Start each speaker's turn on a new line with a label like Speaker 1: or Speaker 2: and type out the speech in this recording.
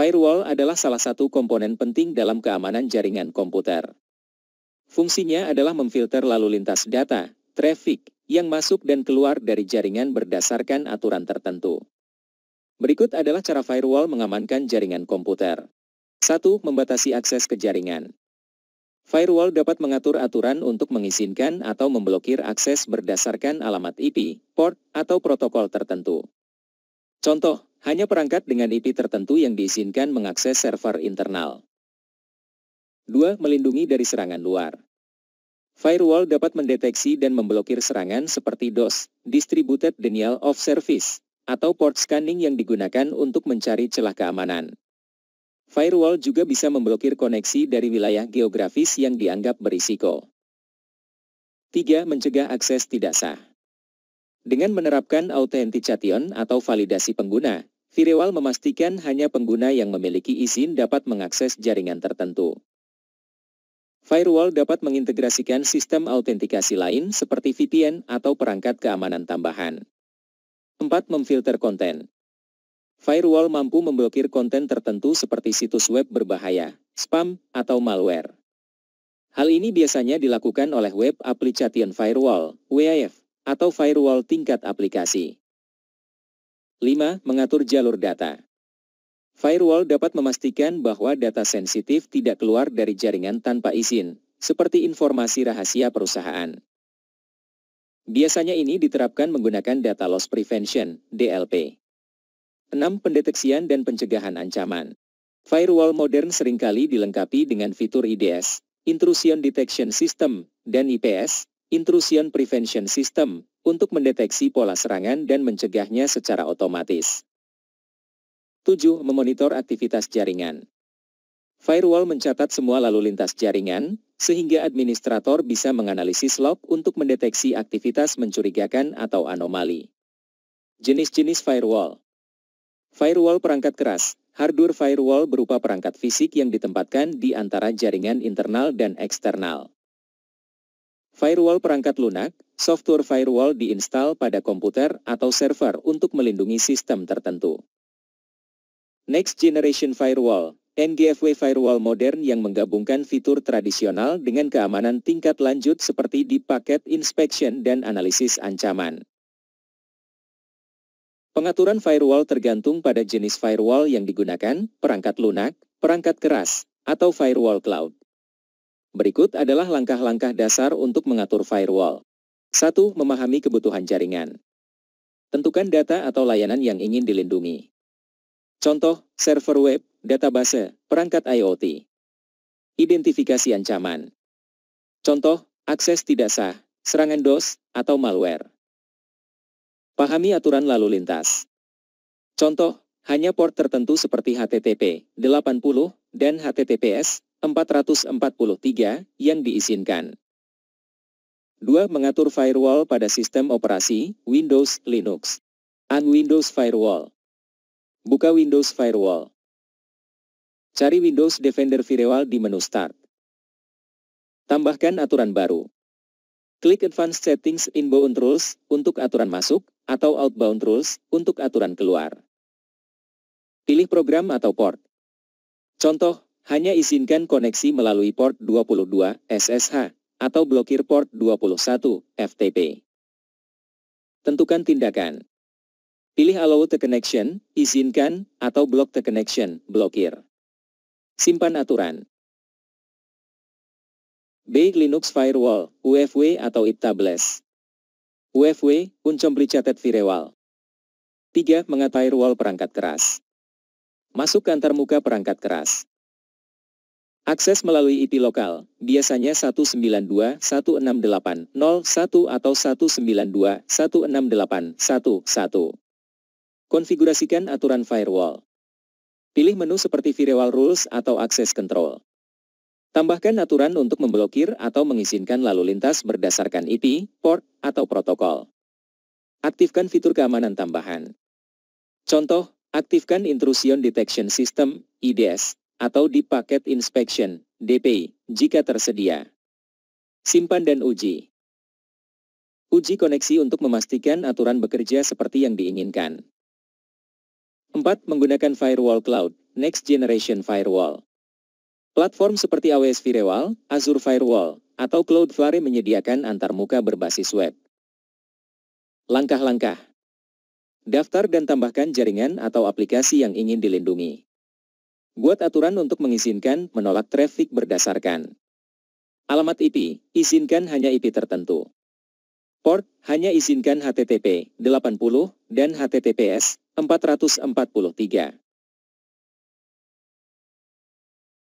Speaker 1: Firewall adalah salah satu komponen penting dalam keamanan jaringan komputer. Fungsinya adalah memfilter lalu lintas data, traffic, yang masuk dan keluar dari jaringan berdasarkan aturan tertentu. Berikut adalah cara firewall mengamankan jaringan komputer. 1. Membatasi akses ke jaringan. Firewall dapat mengatur aturan untuk mengizinkan atau memblokir akses berdasarkan alamat IP, port, atau protokol tertentu. Contoh, hanya perangkat dengan IP tertentu yang diizinkan mengakses server internal. 2. Melindungi dari serangan luar. Firewall dapat mendeteksi dan memblokir serangan seperti DOS, Distributed Denial of Service, atau port scanning yang digunakan untuk mencari celah keamanan. Firewall juga bisa memblokir koneksi dari wilayah geografis yang dianggap berisiko. 3. Mencegah akses tidak sah. Dengan menerapkan authentication atau validasi pengguna, firewall memastikan hanya pengguna yang memiliki izin dapat mengakses jaringan tertentu. Firewall dapat mengintegrasikan sistem autentikasi lain seperti VPN atau perangkat keamanan tambahan. 4. Memfilter konten. Firewall mampu memblokir konten tertentu seperti situs web berbahaya, spam, atau malware. Hal ini biasanya dilakukan oleh Web Application Firewall, WAF, atau firewall tingkat aplikasi. 5. Mengatur jalur data. Firewall dapat memastikan bahwa data sensitif tidak keluar dari jaringan tanpa izin, seperti informasi rahasia perusahaan. Biasanya ini diterapkan menggunakan Data Loss Prevention, DLP. 6. Pendeteksian dan pencegahan ancaman. Firewall modern seringkali dilengkapi dengan fitur IDS, Intrusion Detection System, dan IPS, Intrusion Prevention System, untuk mendeteksi pola serangan dan mencegahnya secara otomatis. 7. Memonitor aktivitas jaringan. Firewall mencatat semua lalu lintas jaringan, sehingga administrator bisa menganalisis log untuk mendeteksi aktivitas mencurigakan atau anomali. Jenis-jenis firewall. Firewall perangkat keras. Hardware firewall berupa perangkat fisik yang ditempatkan di antara jaringan internal dan eksternal. Firewall perangkat lunak. Software firewall diinstal pada komputer atau server untuk melindungi sistem tertentu. Next Generation Firewall, NGFW firewall modern yang menggabungkan fitur tradisional dengan keamanan tingkat lanjut seperti Deep Packet Inspection dan analisis ancaman. Pengaturan firewall tergantung pada jenis firewall yang digunakan, perangkat lunak, perangkat keras, atau firewall cloud. Berikut adalah langkah-langkah dasar untuk mengatur firewall. 1. Memahami kebutuhan jaringan. Tentukan data atau layanan yang ingin dilindungi. Contoh, server web, database, perangkat IoT. Identifikasi ancaman. Contoh, akses tidak sah, serangan DOS, atau malware. Pahami aturan lalu lintas. Contoh, hanya port tertentu seperti HTTP 80 dan HTTPS 443 yang diizinkan. 2. Mengatur firewall pada sistem operasi, Windows, Linux. Windows Firewall. Buka Windows Firewall. Cari Windows Defender Firewall di menu Start. Tambahkan aturan baru. Klik Advanced Settings Inbound Rules untuk aturan masuk, atau Outbound Rules untuk aturan keluar. Pilih program atau port. Contoh, hanya izinkan koneksi melalui port 22 SSH, atau blokir port 21 FTP. Tentukan tindakan. Pilih Allow the Connection, izinkan, atau Block the Connection, blokir. Simpan aturan. B. Linux Firewall, UFW atau Itables. UFW, Uncomplicated Firewall. 3. Mengatur firewall perangkat keras. Masuk ke antarmuka perangkat keras. Akses melalui IP lokal, biasanya 192.168.0.1 atau 192.168.1.1. Konfigurasikan aturan firewall. Pilih menu seperti Firewall Rules atau Access Control. Tambahkan aturan untuk memblokir atau mengizinkan lalu lintas berdasarkan IP, port, atau protokol. Aktifkan fitur keamanan tambahan. Contoh, aktifkan Intrusion Detection System, IDS, atau Deep Packet Inspection, DPI, jika tersedia. Simpan dan uji. Uji koneksi untuk memastikan aturan bekerja seperti yang diinginkan. 4. Menggunakan firewall cloud, Next Generation Firewall. Platform seperti AWS Firewall, Azure Firewall, atau Cloudflare menyediakan antarmuka berbasis web. Langkah-langkah. Daftar dan tambahkan jaringan atau aplikasi yang ingin dilindungi. Buat aturan untuk mengizinkan menolak traffic berdasarkan alamat IP, izinkan hanya IP tertentu. Port, hanya izinkan HTTP 80 dan HTTPS 443.